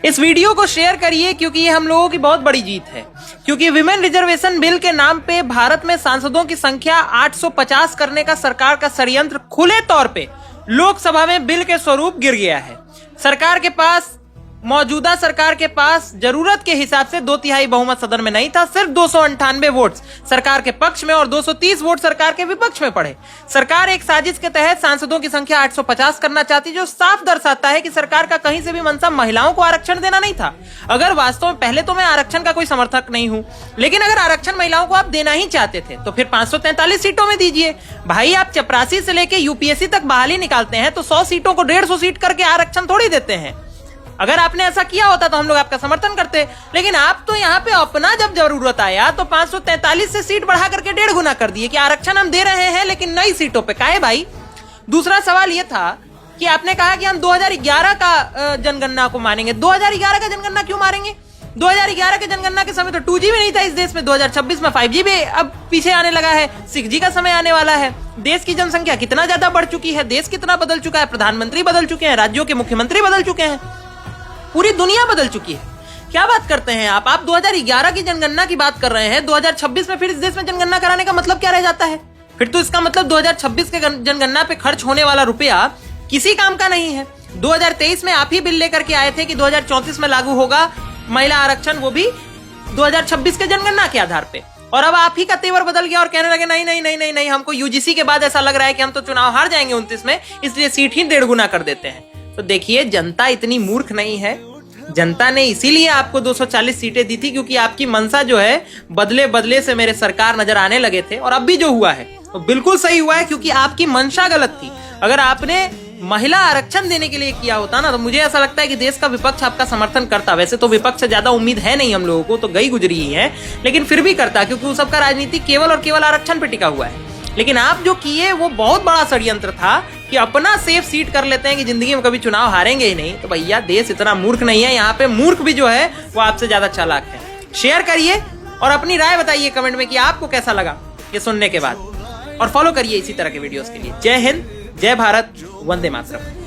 इस वीडियो को शेयर करिए क्योंकि ये हम लोगों की बहुत बड़ी जीत है। क्योंकि विमेन रिजर्वेशन बिल के नाम पे भारत में सांसदों की संख्या 850 करने का सरकार का षड्यंत्र खुले तौर पे लोकसभा में बिल के स्वरूप गिर गया है। मौजूदा सरकार के पास जरूरत के हिसाब से 2/3 बहुमत सदन में नहीं था। सिर्फ 298 वोट सरकार के पक्ष में और 230 वोट सरकार के विपक्ष में पड़े। सरकार एक साजिश के तहत सांसदों की संख्या 850 करना चाहती, जो साफ दर्शाता है कि सरकार का कहीं से भी मंशा महिलाओं को आरक्षण देना नहीं था। अगर वास्तव में, पहले तो मैं आरक्षण का कोई समर्थक नहीं हूं, लेकिन अगर आरक्षण महिलाओं को आप देना ही चाहते थे तो फिर 543 सीटों में दीजिए। भाई, आप चपरासी से लेके यूपीएससी तक बहाली निकालते हैं तो 100 सीटों को 150 सीट करके आरक्षण थोड़ी देते हैं। अगर आपने ऐसा किया होता तो हम लोग आपका समर्थन करते, लेकिन आप तो यहाँ पे अपना जब जरूरत आया तो 543 से सीट बढ़ा करके 1.5 गुना कर दिए कि आरक्षण हम दे रहे हैं लेकिन नई सीटों पे। काहे भाई? दूसरा सवाल ये था कि आपने कहा कि हम 2011 का जनगणना को मानेंगे। 2011 का जनगणना क्यों मारेंगे? 2011 के जनगणना के समय तो 2G भी नहीं था इस देश में। 2026 में 5G भी अब पीछे आने लगा है, 6G का समय आने वाला है। देश की जनसंख्या कितना ज्यादा बढ़ चुकी है, देश कितना बदल चुका है, प्रधानमंत्री बदल चुके हैं, राज्यों के मुख्यमंत्री बदल चुके हैं, पूरी दुनिया बदल चुकी है। क्या बात करते हैं आप? 2011 की जनगणना की बात कर रहे हैं, 2026 में फिर इस देश में जनगणना कराने का मतलब क्या रह जाता है? फिर तो इसका मतलब 2026 के जनगणना पे खर्च होने वाला रुपया किसी काम का नहीं है। 2023 में आप ही बिल लेकर के आए थे कि 2034 में लागू होगा महिला आरक्षण, वो भी 2026 के जनगणना के आधार पे। और अब आप ही का तेवर बदल गया और कहने लगे नहीं नहीं नहीं नहीं नहीं, हमको यूजीसी के बाद ऐसा लग रहा है कि हम तो चुनाव हार जाएंगे 29 में, इसलिए सीट ही 1.5 गुना कर देते हैं। तो देखिए, जनता इतनी मूर्ख नहीं है। जनता ने इसीलिए आपको 240 सीटें दी थी क्योंकि आपकी मंशा जो है बदले बदले से मेरे सरकार नजर आने लगे थे। और अब भी जो हुआ है वो बिल्कुल सही हुआ है क्योंकि आपकी मंशा गलत थी। अगर आपने महिला आरक्षण देने के लिए किया होता ना तो मुझे ऐसा लगता है कि देश का विपक्ष आपका समर्थन करता। वैसे तो विपक्ष से ज्यादा उम्मीद है नहीं हम लोगों को, तो गई गुजरी ही है, लेकिन फिर भी करता क्योंकि उस सबका राजनीति केवल और केवल आरक्षण पे टिका हुआ है। लेकिन आप जो किए वो बहुत बड़ा षड्यंत्र था कि अपना सेफ सीट कर लेते हैं कि जिंदगी में कभी चुनाव हारेंगे ही नहीं। तो भैया, देश इतना मूर्ख नहीं है, यहाँ पे मूर्ख भी जो है वो आपसे ज्यादा चालाक है। शेयर करिए और अपनी राय बताइए कमेंट में कि आपको कैसा लगा ये सुनने के बाद, और फॉलो करिए इसी तरह के वीडियोस के लिए। जय हिंद, जय भारत, वंदे मातरम।